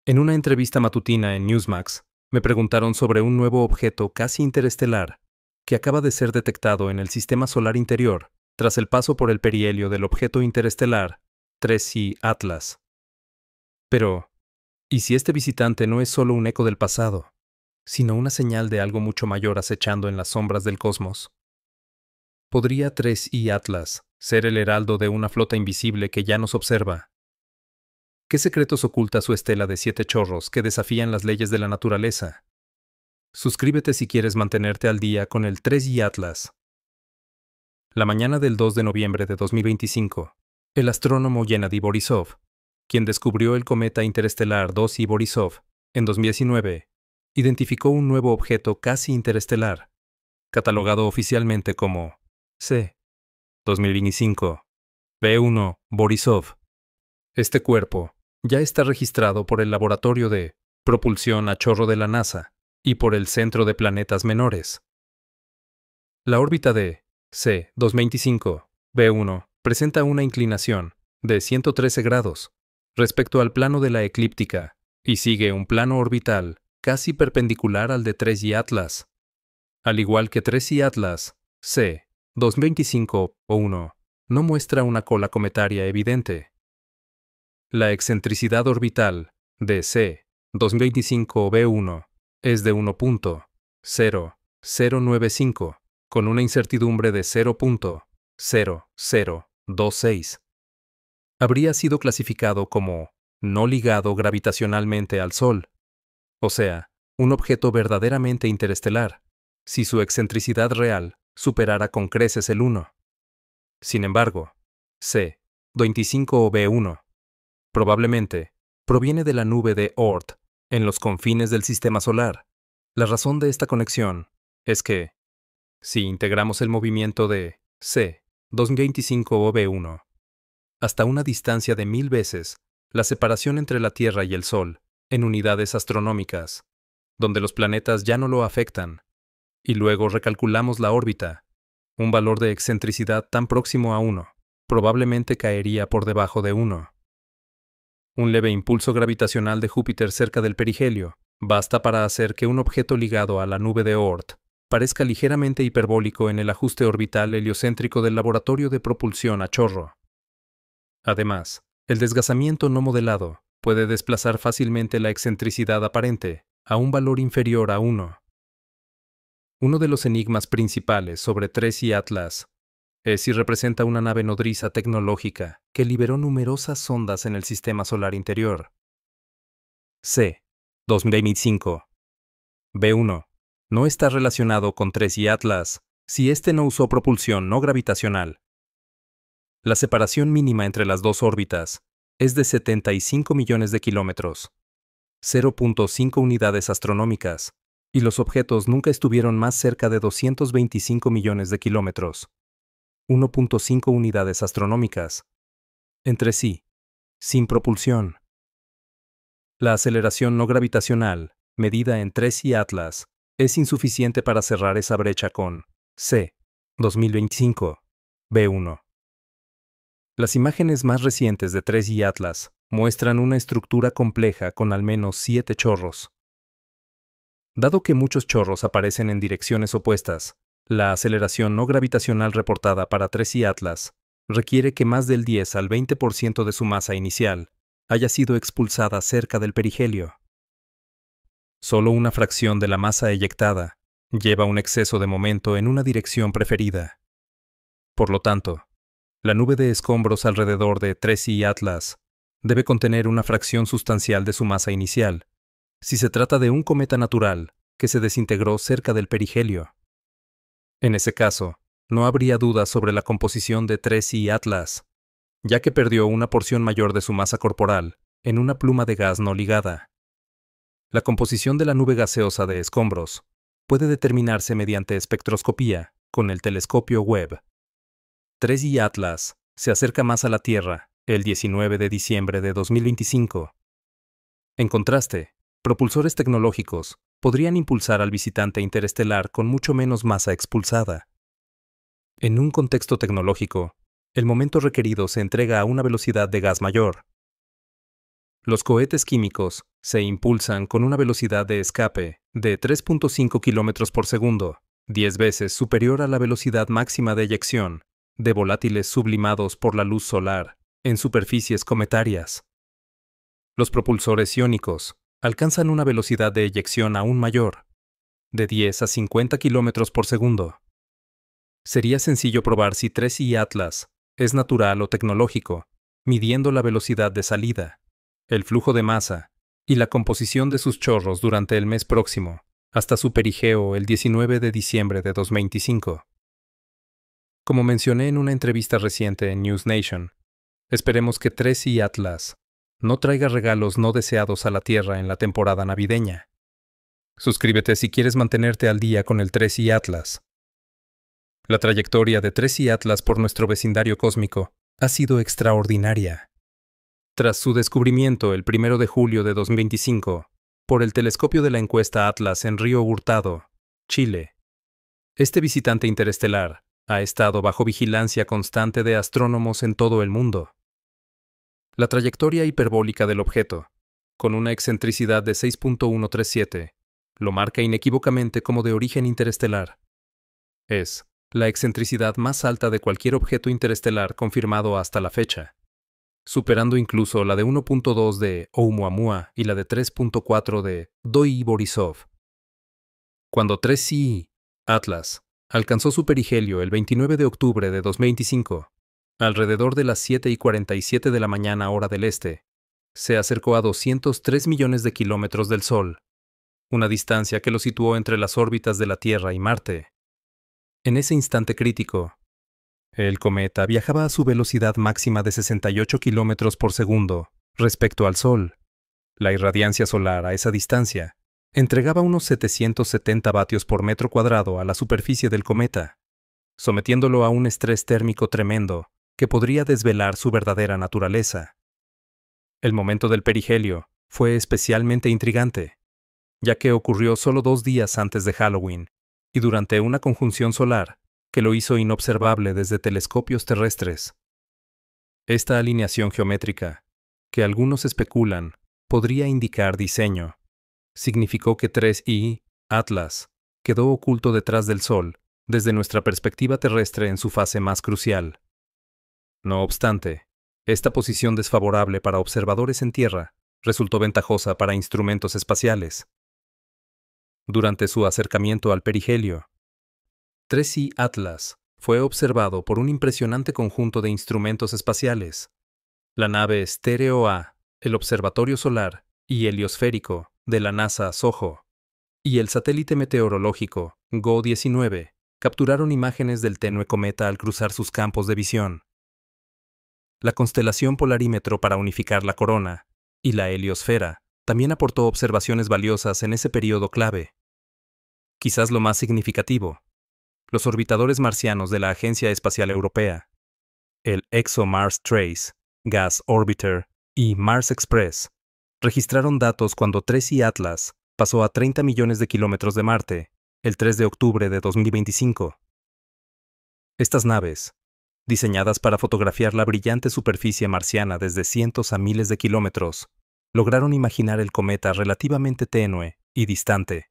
En una entrevista matutina en Newsmax, me preguntaron sobre un nuevo objeto casi interestelar que acaba de ser detectado en el sistema solar interior tras el paso por el perihelio del objeto interestelar 3C Atlas. Pero, ¿y si este visitante no es solo un eco del pasado, sino una señal de algo mucho mayor acechando en las sombras del cosmos? ¿Podría 3I Atlas ser el heraldo de una flota invisible que ya nos observa? ¿Qué secretos oculta su estela de 7 chorros que desafían las leyes de la naturaleza? Suscríbete si quieres mantenerte al día con el 3I Atlas. La mañana del 2 de noviembre de 2025, el astrónomo Gennady Borisov, quien descubrió el cometa interestelar 2I Borisov en 2019, identificó un nuevo objeto casi interestelar, catalogado oficialmente como C. 2025 B1 Borisov. Este cuerpo ya está registrado por el Laboratorio de Propulsión a Chorro de la NASA y por el Centro de Planetas Menores. La órbita de C. 225 B1 presenta una inclinación de 113 grados respecto al plano de la eclíptica y sigue un plano orbital casi perpendicular al de 3I Atlas. Al igual que 3I Atlas, C. 225 O1 no muestra una cola cometaria evidente. La excentricidad orbital de C. 225 B1 es de 1.0095, con una incertidumbre de 0.0026. Habría sido clasificado como no ligado gravitacionalmente al Sol, o sea, un objeto verdaderamente interestelar, si su excentricidad real superara con creces el 1. Sin embargo, C. 25 B1 probablemente proviene de la nube de Oort en los confines del sistema solar. La razón de esta conexión es que, si integramos el movimiento de C. 225 B1 hasta una distancia de 1000 veces la separación entre la Tierra y el Sol en unidades astronómicas, donde los planetas ya no lo afectan, y luego recalculamos la órbita, un valor de excentricidad tan próximo a 1, probablemente caería por debajo de 1. Un leve impulso gravitacional de Júpiter cerca del perihelio basta para hacer que un objeto ligado a la nube de Oort parezca ligeramente hiperbólico en el ajuste orbital heliocéntrico del Laboratorio de Propulsión a Chorro. Además, el desgazamiento no modelado puede desplazar fácilmente la excentricidad aparente a un valor inferior a 1. Uno de los enigmas principales sobre 3I Atlas es si representa una nave nodriza tecnológica que liberó numerosas sondas en el sistema solar interior. C. 2025 B1 no está relacionado con 3I Atlas si este no usó propulsión no gravitacional. La separación mínima entre las dos órbitas es de 75 millones de kilómetros, 0.5 unidades astronómicas, y los objetos nunca estuvieron más cerca de 225 millones de kilómetros, 1.5 unidades astronómicas, entre sí, sin propulsión. La aceleración no gravitacional, medida en 3I Atlas, es insuficiente para cerrar esa brecha con C. 2025 B1. Las imágenes más recientes de 3I Atlas muestran una estructura compleja con al menos 7 chorros. Dado que muchos chorros aparecen en direcciones opuestas, la aceleración no gravitacional reportada para 3I Atlas requiere que más del 10 al 20% de su masa inicial haya sido expulsada cerca del perihelio. Solo una fracción de la masa eyectada lleva un exceso de momento en una dirección preferida. Por lo tanto, la nube de escombros alrededor de 3I Atlas debe contener una fracción sustancial de su masa inicial, si se trata de un cometa natural que se desintegró cerca del perihelio. En ese caso, no habría duda sobre la composición de 3I Atlas, ya que perdió una porción mayor de su masa corporal en una pluma de gas no ligada. La composición de la nube gaseosa de escombros puede determinarse mediante espectroscopía con el telescopio Webb. 3I Atlas se acerca más a la Tierra el 19 de diciembre de 2025. En contraste, propulsores tecnológicos podrían impulsar al visitante interestelar con mucho menos masa expulsada. En un contexto tecnológico, el momento requerido se entrega a una velocidad de gas mayor. Los cohetes químicos Se impulsan con una velocidad de escape de 3.5 km por segundo, 10 veces superior a la velocidad máxima de eyección de volátiles sublimados por la luz solar en superficies cometarias. Los propulsores iónicos alcanzan una velocidad de eyección aún mayor, de 10 a 50 km por segundo. Sería sencillo probar si 3I Atlas es natural o tecnológico, midiendo la velocidad de salida, el flujo de masa y la composición de sus chorros durante el mes próximo, hasta su perigeo el 19 de diciembre de 2025. Como mencioné en una entrevista reciente en News Nation, esperemos que 3I Atlas no traiga regalos no deseados a la Tierra en la temporada navideña. Suscríbete si quieres mantenerte al día con el 3I Atlas. La trayectoria de 3I Atlas por nuestro vecindario cósmico ha sido extraordinaria. Tras su descubrimiento el 1 de julio de 2025 por el telescopio de la encuesta Atlas en Río Hurtado, Chile, este visitante interestelar ha estado bajo vigilancia constante de astrónomos en todo el mundo. La trayectoria hiperbólica del objeto, con una excentricidad de 6.137, lo marca inequívocamente como de origen interestelar. Es la excentricidad más alta de cualquier objeto interestelar confirmado hasta la fecha, superando incluso la de 1.2 de Oumuamua y la de 3.4 de Doi-Borisov. Cuando 3I Atlas alcanzó su perihelio el 29 de octubre de 2025, alrededor de las 7:47 de la mañana hora del este, se acercó a 203 millones de kilómetros del Sol, una distancia que lo situó entre las órbitas de la Tierra y Marte. En ese instante crítico, el cometa viajaba a su velocidad máxima de 68 kilómetros por segundo respecto al Sol. La irradiancia solar a esa distancia entregaba unos 770 vatios por metro cuadrado a la superficie del cometa, sometiéndolo a un estrés térmico tremendo que podría desvelar su verdadera naturaleza. El momento del perihelio fue especialmente intrigante, ya que ocurrió solo 2 días antes de Halloween y durante una conjunción solar que lo hizo inobservable desde telescopios terrestres. Esta alineación geométrica, que algunos especulan podría indicar diseño, significó que 3I Atlas quedó oculto detrás del Sol desde nuestra perspectiva terrestre en su fase más crucial. No obstante, esta posición desfavorable para observadores en Tierra resultó ventajosa para instrumentos espaciales. Durante su acercamiento al perihelio, 3I Atlas fue observado por un impresionante conjunto de instrumentos espaciales: la nave Estéreo A, el Observatorio Solar y Heliosférico de la NASA SOHO, y el satélite meteorológico GO-19 capturaron imágenes del tenue cometa al cruzar sus campos de visión. La constelación Polarímetro para unificar la corona y la heliosfera también aportó observaciones valiosas en ese periodo clave. Quizás lo más significativo, los orbitadores marcianos de la Agencia Espacial Europea, el ExoMars Trace, Gas Orbiter y Mars Express, registraron datos cuando 3I Atlas pasó a 30 millones de kilómetros de Marte el 3 de octubre de 2025. Estas naves, diseñadas para fotografiar la brillante superficie marciana desde cientos a miles de kilómetros, lograron imaginar el cometa relativamente tenue y distante.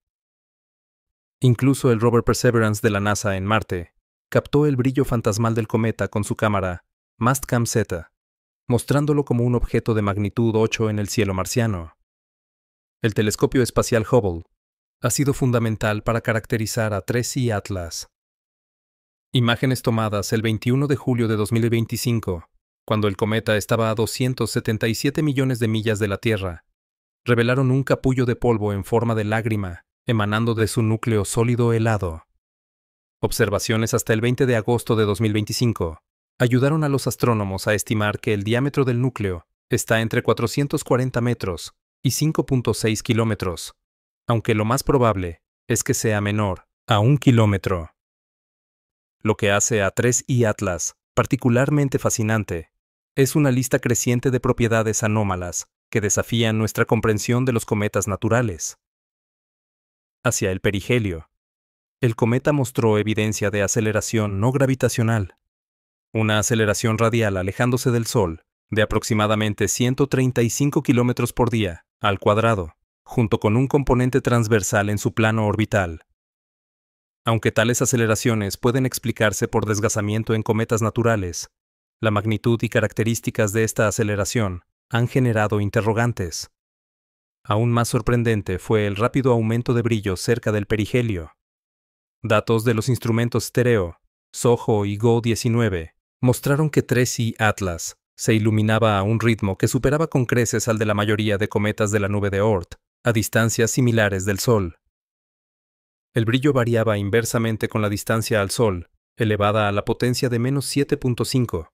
Incluso el rover Perseverance de la NASA en Marte captó el brillo fantasmal del cometa con su cámara Mastcam-Z, mostrándolo como un objeto de magnitud 8 en el cielo marciano. El telescopio espacial Hubble ha sido fundamental para caracterizar a 3I Atlas. Imágenes tomadas el 21 de julio de 2025, cuando el cometa estaba a 277 millones de millas de la Tierra, revelaron un capullo de polvo en forma de lágrima emanando de su núcleo sólido helado. Observaciones hasta el 20 de agosto de 2025 ayudaron a los astrónomos a estimar que el diámetro del núcleo está entre 440 metros y 5.6 kilómetros, aunque lo más probable es que sea menor a 1 kilómetro. Lo que hace a 3I Atlas particularmente fascinante es una lista creciente de propiedades anómalas que desafían nuestra comprensión de los cometas naturales. Hacia el perihelio, el cometa mostró evidencia de aceleración no gravitacional, una aceleración radial alejándose del Sol de aproximadamente 135 kilómetros por día al cuadrado, junto con un componente transversal en su plano orbital. Aunque tales aceleraciones pueden explicarse por desgazamiento en cometas naturales, la magnitud y características de esta aceleración han generado interrogantes. Aún más sorprendente fue el rápido aumento de brillo cerca del perihelio. Datos de los instrumentos estéreo, SOHO y GO-19, mostraron que 3I Atlas se iluminaba a un ritmo que superaba con creces al de la mayoría de cometas de la nube de Oort, a distancias similares del Sol. El brillo variaba inversamente con la distancia al Sol, elevada a la potencia de menos 7.5,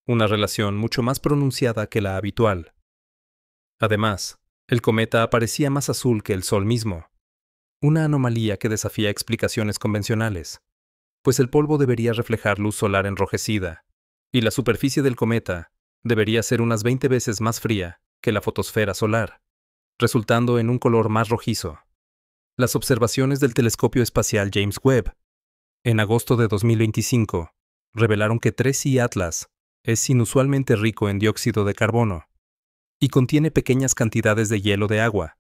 una relación mucho más pronunciada que la habitual. Además, el cometa aparecía más azul que el Sol mismo, una anomalía que desafía explicaciones convencionales, pues el polvo debería reflejar luz solar enrojecida, y la superficie del cometa debería ser unas 20 veces más fría que la fotosfera solar, resultando en un color más rojizo. Las observaciones del telescopio espacial James Webb, en agosto de 2025, revelaron que 3I Atlas es inusualmente rico en dióxido de carbono y contiene pequeñas cantidades de hielo de agua,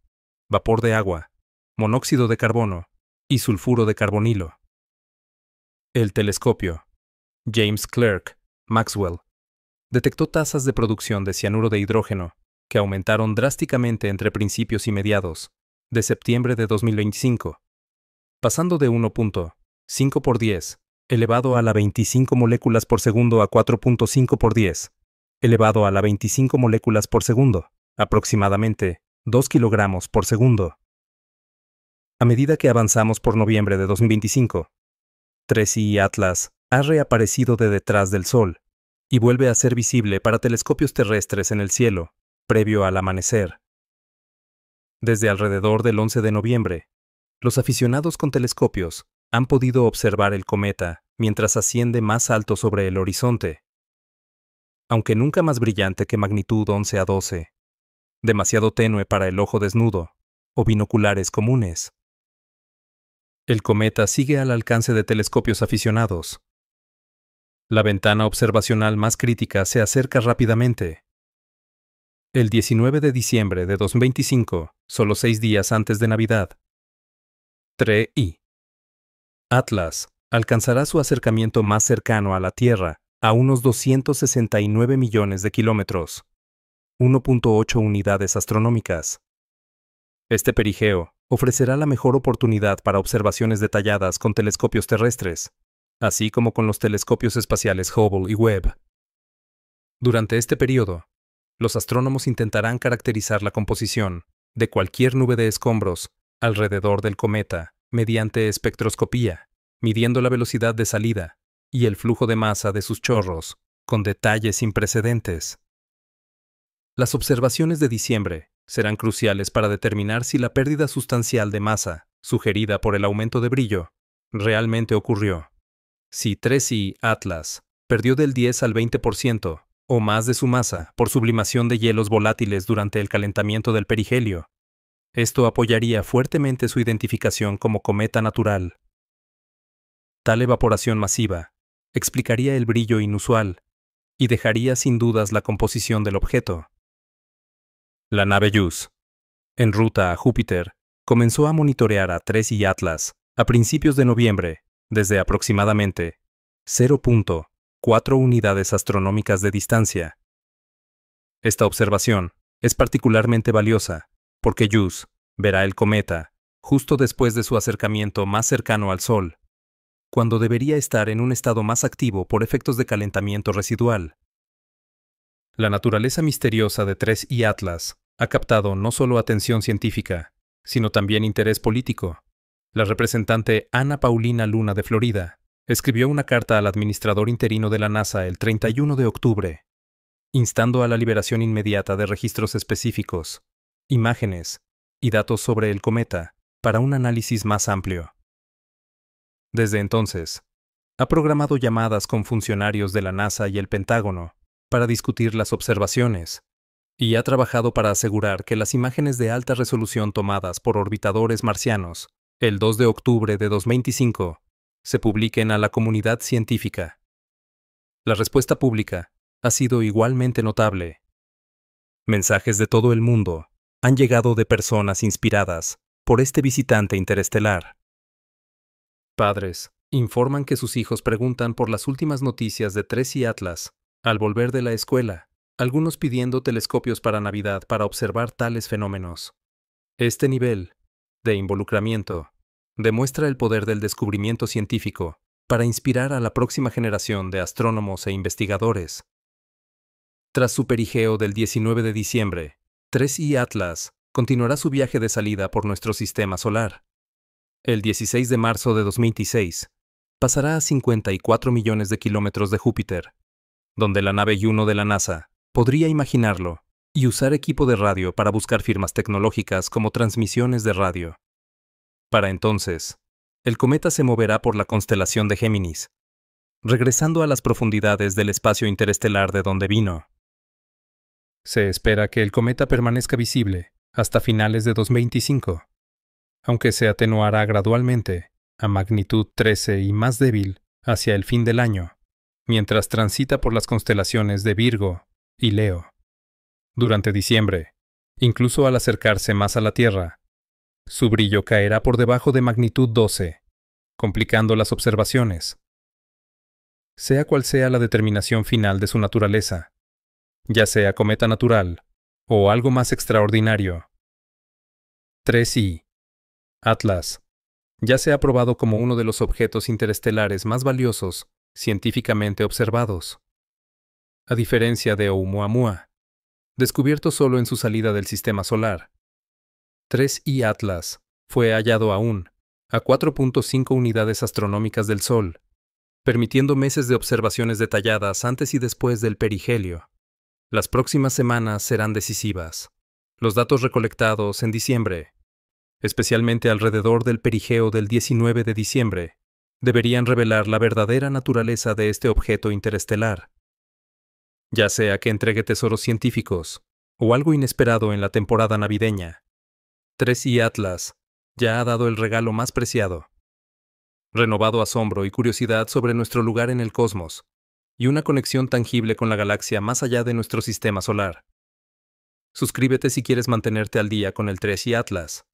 vapor de agua, monóxido de carbono y sulfuro de carbonilo. El telescopio James Clerk Maxwell detectó tasas de producción de cianuro de hidrógeno que aumentaron drásticamente entre principios y mediados de septiembre de 2025, pasando de 1.5 por 10 elevado a la 25 moléculas por segundo a 4.5 por 10 elevado a la 25 moléculas por segundo, aproximadamente 2 kilogramos por segundo. A medida que avanzamos por noviembre de 2025, 3I Atlas ha reaparecido de detrás del Sol y vuelve a ser visible para telescopios terrestres en el cielo, previo al amanecer. Desde alrededor del 11 de noviembre, los aficionados con telescopios han podido observar el cometa mientras asciende más alto sobre el horizonte. Aunque nunca más brillante que magnitud 11 a 12, demasiado tenue para el ojo desnudo o binoculares comunes. El cometa sigue al alcance de telescopios aficionados. La ventana observacional más crítica se acerca rápidamente. El 19 de diciembre de 2025, solo 6 días antes de Navidad, 3I Atlas alcanzará su acercamiento más cercano a la Tierra a unos 269 millones de kilómetros, 1.8 unidades astronómicas. Este perigeo ofrecerá la mejor oportunidad para observaciones detalladas con telescopios terrestres, así como con los telescopios espaciales Hubble y Webb. Durante este periodo, los astrónomos intentarán caracterizar la composición de cualquier nube de escombros alrededor del cometa mediante espectroscopía, midiendo la velocidad de salida y el flujo de masa de sus chorros, con detalles sin precedentes. Las observaciones de diciembre serán cruciales para determinar si la pérdida sustancial de masa, sugerida por el aumento de brillo, realmente ocurrió. Si 3I Atlas perdió del 10 al 20% o más de su masa por sublimación de hielos volátiles durante el calentamiento del perihelio, esto apoyaría fuertemente su identificación como cometa natural. Tal evaporación masiva explicaría el brillo inusual y dejaría sin dudas la composición del objeto. La nave JUICE, en ruta a Júpiter, comenzó a monitorear a 3I Atlas a principios de noviembre, desde aproximadamente 0.4 unidades astronómicas de distancia. Esta observación es particularmente valiosa porque JUICE verá el cometa justo después de su acercamiento más cercano al Sol, cuando debería estar en un estado más activo por efectos de calentamiento residual. La naturaleza misteriosa de 3I Atlas ha captado no solo atención científica, sino también interés político. La representante Ana Paulina Luna de Florida escribió una carta al administrador interino de la NASA el 31 de octubre, instando a la liberación inmediata de registros específicos, imágenes y datos sobre el cometa para un análisis más amplio. Desde entonces, ha programado llamadas con funcionarios de la NASA y el Pentágono para discutir las observaciones, y ha trabajado para asegurar que las imágenes de alta resolución tomadas por orbitadores marcianos el 2 de octubre de 2025 se publiquen a la comunidad científica. La respuesta pública ha sido igualmente notable. Mensajes de todo el mundo han llegado de personas inspiradas por este visitante interestelar. Padres informan que sus hijos preguntan por las últimas noticias de 3 y Atlas al volver de la escuela, algunos pidiendo telescopios para Navidad para observar tales fenómenos. Este nivel de involucramiento demuestra el poder del descubrimiento científico para inspirar a la próxima generación de astrónomos e investigadores. Tras su perigeo del 19 de diciembre, 3i Atlas continuará su viaje de salida por nuestro sistema solar. El 16 de marzo de 2026, pasará a 54 millones de kilómetros de Júpiter, donde la nave Juno de la NASA podría imaginarlo y usar equipo de radio para buscar firmas tecnológicas como transmisiones de radio. Para entonces, el cometa se moverá por la constelación de Géminis, regresando a las profundidades del espacio interestelar de donde vino. Se espera que el cometa permanezca visible hasta finales de 2025, aunque se atenuará gradualmente a magnitud 13 y más débil hacia el fin del año, mientras transita por las constelaciones de Virgo y Leo. Durante diciembre, incluso al acercarse más a la Tierra, su brillo caerá por debajo de magnitud 12, complicando las observaciones. Sea cual sea la determinación final de su naturaleza, ya sea cometa natural o algo más extraordinario, 3i Atlas ya se ha probado como uno de los objetos interestelares más valiosos científicamente observados. A diferencia de Oumuamua, descubierto solo en su salida del sistema solar, 3i Atlas fue hallado aún a 4.5 unidades astronómicas del Sol, permitiendo meses de observaciones detalladas antes y después del perihelio. Las próximas semanas serán decisivas. Los datos recolectados en diciembre, especialmente alrededor del perigeo del 19 de diciembre, deberían revelar la verdadera naturaleza de este objeto interestelar. Ya sea que entregue tesoros científicos o algo inesperado en la temporada navideña, 3i Atlas ya ha dado el regalo más preciado: renovado asombro y curiosidad sobre nuestro lugar en el cosmos, y una conexión tangible con la galaxia más allá de nuestro sistema solar. Suscríbete si quieres mantenerte al día con el 3i Atlas.